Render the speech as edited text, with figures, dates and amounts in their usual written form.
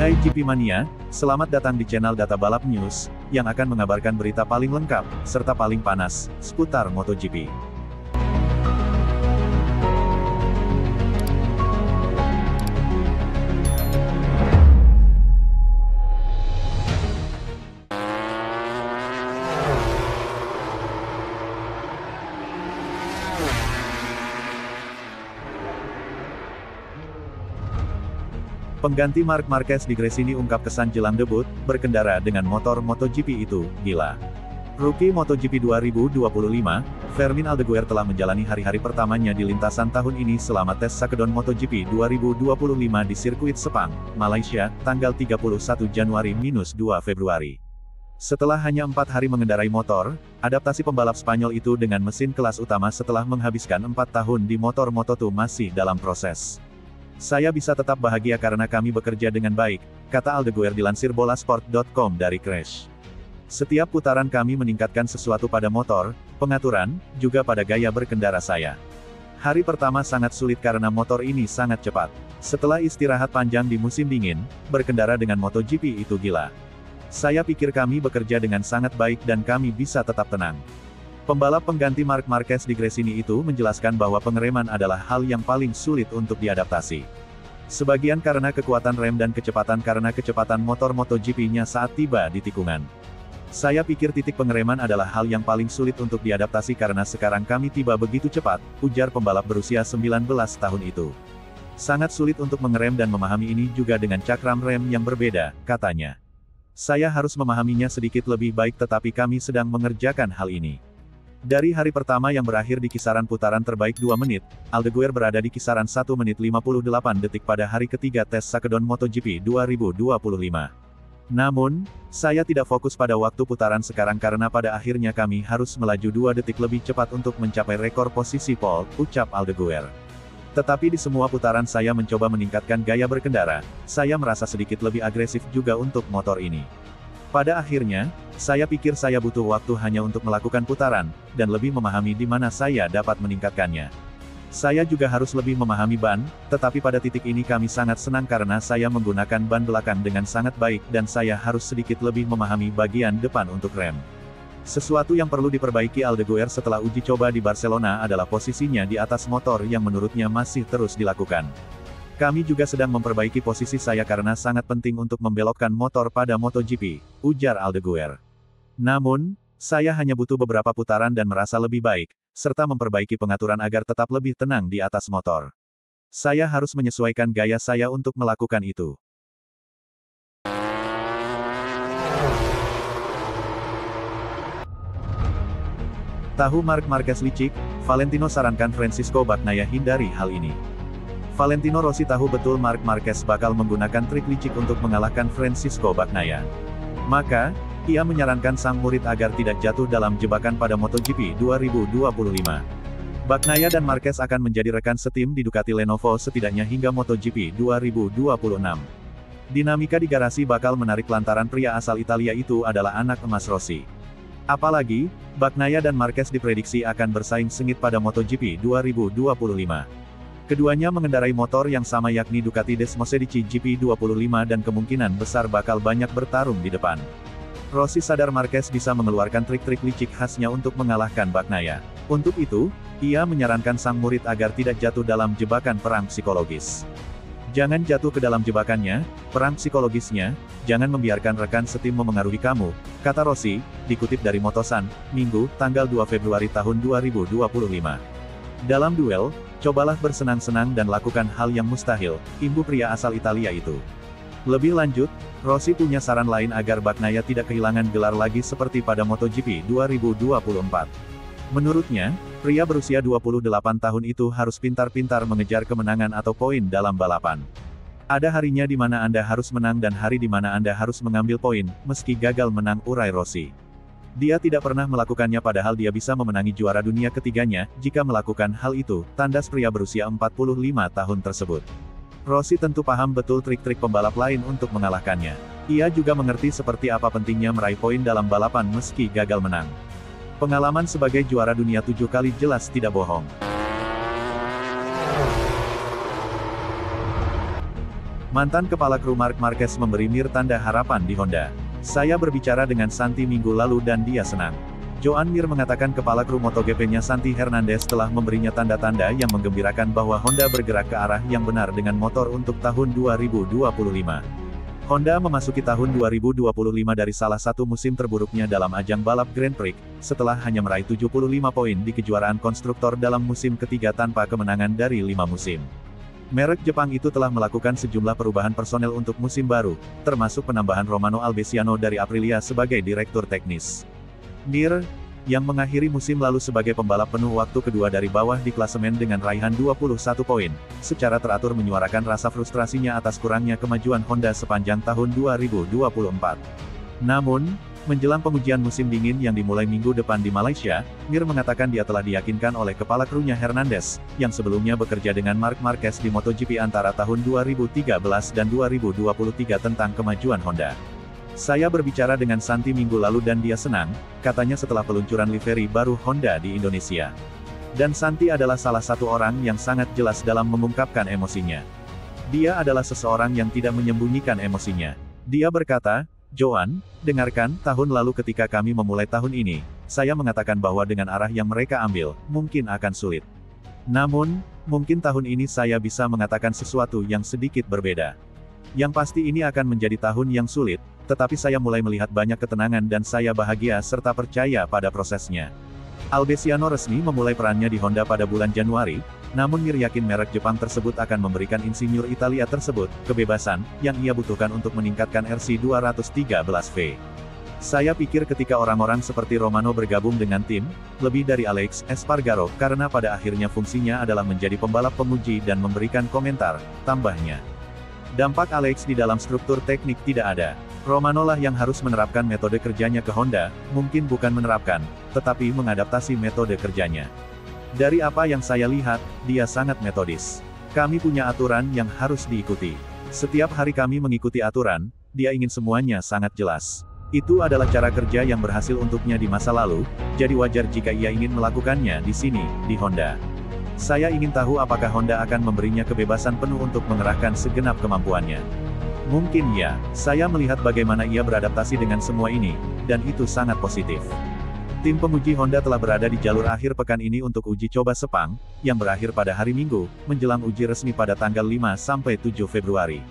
Hai GP Mania, selamat datang di channel Data Balap News, yang akan mengabarkan berita paling lengkap, serta paling panas, seputar MotoGP. Pengganti Marc Marquez di Gresini ungkap kesan jelang debut, berkendara dengan motor MotoGP itu, gila. Rookie MotoGP 2025, Fermín Aldeguer telah menjalani hari-hari pertamanya di lintasan tahun ini selama tes Sakedon MotoGP 2025 di sirkuit Sepang, Malaysia, tanggal 31 Januari-2 Februari. Setelah hanya 4 hari mengendarai motor, adaptasi pembalap Spanyol itu dengan mesin kelas utama setelah menghabiskan 4 tahun di motor Moto2 masih dalam proses. Saya bisa tetap bahagia karena kami bekerja dengan baik, kata Aldeguer dilansir bolasport.com dari Crash. Setiap putaran kami meningkatkan sesuatu pada motor, pengaturan, juga pada gaya berkendara saya. Hari pertama sangat sulit karena motor ini sangat cepat. Setelah istirahat panjang di musim dingin, berkendara dengan MotoGP itu gila. Saya pikir kami bekerja dengan sangat baik dan kami bisa tetap tenang. Pembalap pengganti Marc Marquez di Gresini itu menjelaskan bahwa pengereman adalah hal yang paling sulit untuk diadaptasi. Sebagian karena kekuatan rem dan kecepatan karena kecepatan motor MotoGP-nya saat tiba di tikungan. Saya pikir titik pengereman adalah hal yang paling sulit untuk diadaptasi karena sekarang kami tiba begitu cepat, ujar pembalap berusia 19 tahun itu. Sangat sulit untuk mengerem dan memahami ini juga dengan cakram rem yang berbeda, katanya. Saya harus memahaminya sedikit lebih baik tetapi kami sedang mengerjakan hal ini. Dari hari pertama yang berakhir di kisaran putaran terbaik 2 menit, Aldeguer berada di kisaran 1 menit 58 detik pada hari ketiga tes Sakedon MotoGP 2025. Namun, saya tidak fokus pada waktu putaran sekarang karena pada akhirnya kami harus melaju 2 detik lebih cepat untuk mencapai rekor posisi pole, ucap Aldeguer. Tetapi di semua putaran saya mencoba meningkatkan gaya berkendara, saya merasa sedikit lebih agresif juga untuk motor ini. Pada akhirnya, saya pikir saya butuh waktu hanya untuk melakukan putaran, dan lebih memahami di mana saya dapat meningkatkannya. Saya juga harus lebih memahami ban, tetapi pada titik ini kami sangat senang karena saya menggunakan ban belakang dengan sangat baik dan saya harus sedikit lebih memahami bagian depan untuk rem. Sesuatu yang perlu diperbaiki Aldeguer setelah uji coba di Barcelona adalah posisinya di atas motor yang menurutnya masih terus dilakukan. Kami juga sedang memperbaiki posisi saya karena sangat penting untuk membelokkan motor pada MotoGP, ujar Aldeguer. Namun, saya hanya butuh beberapa putaran dan merasa lebih baik, serta memperbaiki pengaturan agar tetap lebih tenang di atas motor. Saya harus menyesuaikan gaya saya untuk melakukan itu. Tahu Marc Marquez licik? Valentino sarankan Francisco Bagnaia hindari hal ini. Valentino Rossi tahu betul Marc Marquez bakal menggunakan trik licik untuk mengalahkan Francisco Bagnaia. Maka, ia menyarankan sang murid agar tidak jatuh dalam jebakan pada MotoGP 2025. Bagnaia dan Marquez akan menjadi rekan setim di Ducati Lenovo setidaknya hingga MotoGP 2026. Dinamika di garasi bakal menarik lantaran pria asal Italia itu adalah anak emas Rossi. Apalagi, Bagnaia dan Marquez diprediksi akan bersaing sengit pada MotoGP 2025. Keduanya mengendarai motor yang sama yakni Ducati Desmosedici GP25 dan kemungkinan besar bakal banyak bertarung di depan. Rossi sadar Marquez bisa mengeluarkan trik-trik licik khasnya untuk mengalahkan Bagnaia. Untuk itu, ia menyarankan sang murid agar tidak jatuh dalam jebakan perang psikologis. Jangan jatuh ke dalam jebakannya, perang psikologisnya, jangan membiarkan rekan setim memengaruhi kamu, kata Rossi, dikutip dari Motosan, Minggu, tanggal 2 Februari tahun 2025. Dalam duel, cobalah bersenang-senang dan lakukan hal yang mustahil, imbu pria asal Italia itu. Lebih lanjut, Rossi punya saran lain agar Bagnaia tidak kehilangan gelar lagi seperti pada MotoGP 2024. Menurutnya, pria berusia 28 tahun itu harus pintar-pintar mengejar kemenangan atau poin dalam balapan. Ada harinya di mana Anda harus menang dan hari di mana Anda harus mengambil poin, meski gagal menang, urai Rossi. Dia tidak pernah melakukannya padahal dia bisa memenangi juara dunia ketiganya, jika melakukan hal itu, tandas pria berusia 45 tahun tersebut. Rossi tentu paham betul trik-trik pembalap lain untuk mengalahkannya. Ia juga mengerti seperti apa pentingnya meraih poin dalam balapan meski gagal menang. Pengalaman sebagai juara dunia 7 kali jelas tidak bohong. Mantan kepala kru Marc Marquez memberi Mir tanda harapan di Honda. Saya berbicara dengan Santi minggu lalu dan dia senang. Joan Mir mengatakan kepala kru MotoGP-nya Santi Hernandez telah memberinya tanda-tanda yang menggembirakan bahwa Honda bergerak ke arah yang benar dengan motor untuk tahun 2025. Honda memasuki tahun 2025 dari salah satu musim terburuknya dalam ajang balap Grand Prix, setelah hanya meraih 75 poin di kejuaraan konstruktor dalam musim ketiga tanpa kemenangan dari 5 musim. Merek Jepang itu telah melakukan sejumlah perubahan personel untuk musim baru, termasuk penambahan Romano Albesiano dari Aprilia sebagai direktur teknis. Mir, yang mengakhiri musim lalu sebagai pembalap penuh waktu kedua dari bawah di klasemen dengan raihan 21 poin, secara teratur menyuarakan rasa frustrasinya atas kurangnya kemajuan Honda sepanjang tahun 2024. Namun, menjelang pengujian musim dingin yang dimulai minggu depan di Malaysia, Mir mengatakan dia telah diyakinkan oleh kepala krunya Hernandez, yang sebelumnya bekerja dengan Marc Marquez di MotoGP antara tahun 2013 dan 2023 tentang kemajuan Honda. Saya berbicara dengan Santi minggu lalu dan dia senang, katanya setelah peluncuran livery baru Honda di Indonesia. Dan Santi adalah salah satu orang yang sangat jelas dalam mengungkapkan emosinya. Dia adalah seseorang yang tidak menyembunyikan emosinya. Dia berkata, "Joan, dengarkan, tahun lalu ketika kami memulai tahun ini, saya mengatakan bahwa dengan arah yang mereka ambil, mungkin akan sulit. Namun, mungkin tahun ini saya bisa mengatakan sesuatu yang sedikit berbeda. Yang pasti ini akan menjadi tahun yang sulit, tetapi saya mulai melihat banyak ketenangan dan saya bahagia serta percaya pada prosesnya." Albesiano resmi memulai perannya di Honda pada bulan Januari, namun Mir yakin merek Jepang tersebut akan memberikan insinyur Italia tersebut kebebasan yang ia butuhkan untuk meningkatkan RC213V. Saya pikir ketika orang-orang seperti Romano bergabung dengan tim, lebih dari Alex Espargaro, karena pada akhirnya fungsinya adalah menjadi pembalap pemuji dan memberikan komentar, tambahnya. Dampak Alex di dalam struktur teknik tidak ada. Romano lah yang harus menerapkan metode kerjanya ke Honda, mungkin bukan menerapkan, tetapi mengadaptasi metode kerjanya. Dari apa yang saya lihat, dia sangat metodis. Kami punya aturan yang harus diikuti. Setiap hari kami mengikuti aturan, dia ingin semuanya sangat jelas. Itu adalah cara kerja yang berhasil untuknya di masa lalu, jadi wajar jika ia ingin melakukannya di sini, di Honda. Saya ingin tahu apakah Honda akan memberinya kebebasan penuh untuk mengerahkan segenap kemampuannya. Mungkin ya, saya melihat bagaimana ia beradaptasi dengan semua ini, dan itu sangat positif. Tim penguji Honda telah berada di jalur akhir pekan ini untuk uji coba Sepang, yang berakhir pada hari Minggu, menjelang uji resmi pada tanggal 5-7 Februari.